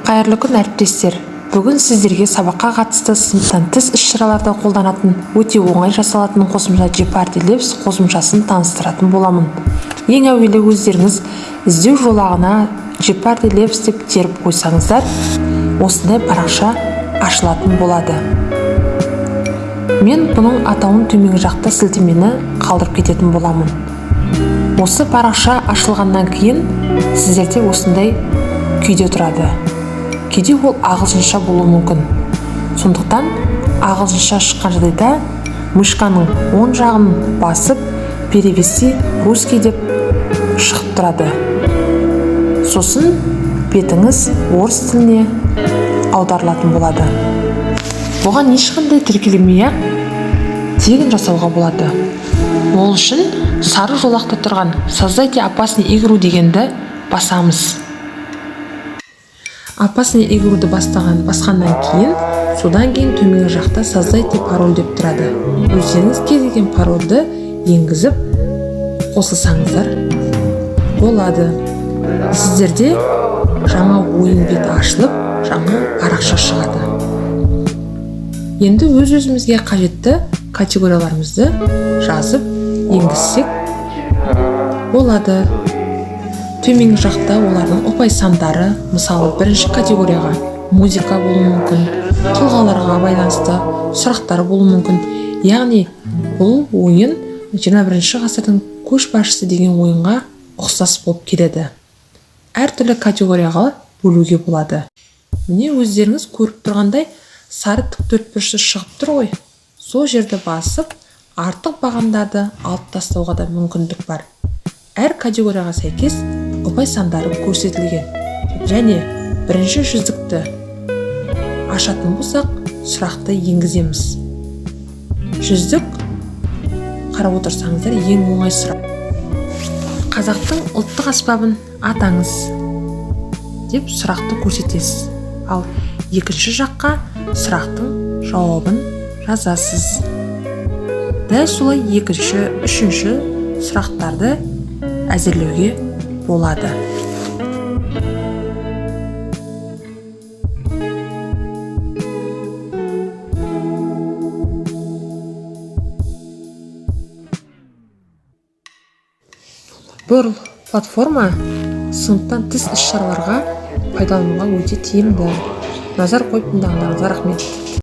Қайырлы күн әріптестер. Бүгін сіздерге сабаққа қатысты сыныптан тыс іс-шараларда қолданатын өте оңай жасалатын қосымша Jeopardy Labs қосымшасын таныстыратын боламын. Ең әуелі өздеріңіз іздеу жолағына Jeopardy Labs деп теріп қойсаңыздар, осындай парақша ашылатын болады. Мен бұның атауын төменгі жақта сілтемені қалдырып кететін боламын. Осы парақша ашылғаннан кейін сіздерде осындай күйде тұрады. Кейде ол ағылшынша болуы мүмкін. Сондықтан ағылшынша шыққан жағдайда мышканың оң жағын басып перевести русский деп шығып тұрады. Сосын бетіңіз орыс тіліне аударылатын болады. Оған ешқандай тіркелмей-ақ тегін жасауға болады. Ол үшін сары жолақта тұрған «Создайте опасный игру» дегенді басамыз. Опасный игруды басқаннан кейін, содан кейін төменгі жақта «Создайте пароль» деп тұрады. Өздеріңіз келген парольді енгізіп қосылсаңыздар болады. Сіздерде жаңа ойын беті ашылып, жаңа парақша шығады. Енді өз-өзімізге қажетті категорияларымызды жазып енгізсек болады. Төменгі жақта олардың ұпай сандары, мысалы бірінші категорияға музыка болуы мүмкін, тұлғаларға байланысты сұрақтар болуы мүмкін. Яғни бұл ойын 21 ғасырдың көшбасшысы деген ойынға ұқсас болып келеді. Әртүрлі категорияға бөлуге болады. Міне өздеріңіз көріп тұрғандай сары тік төртбұрышты шығып тұр ғой. Сол жерді басып, артық бағандарды алып тастауға да мүмкіндік бар. Әр категорияға сәйкес ұпай сандары көрсетілген. Және бірінші жүздікті ашатын болсақ, сұрақты енгіземіз. Жүздік қарап отырсаңыздар ең оңай сұрақ. Қазақтың ұлттық аспабын атаңыз деп сұрақты көрсетесіз. Ал екінші жаққа сұрақтың жауабын жазасыз. Дәл солай екінші, үшінші сұрақтарды әзірлеуге болады. Бұл платформа сыныптан тыс іс-шараларға пайдалануға өте тиімді. Назар қойып тыңдағандарыңызға рахмет.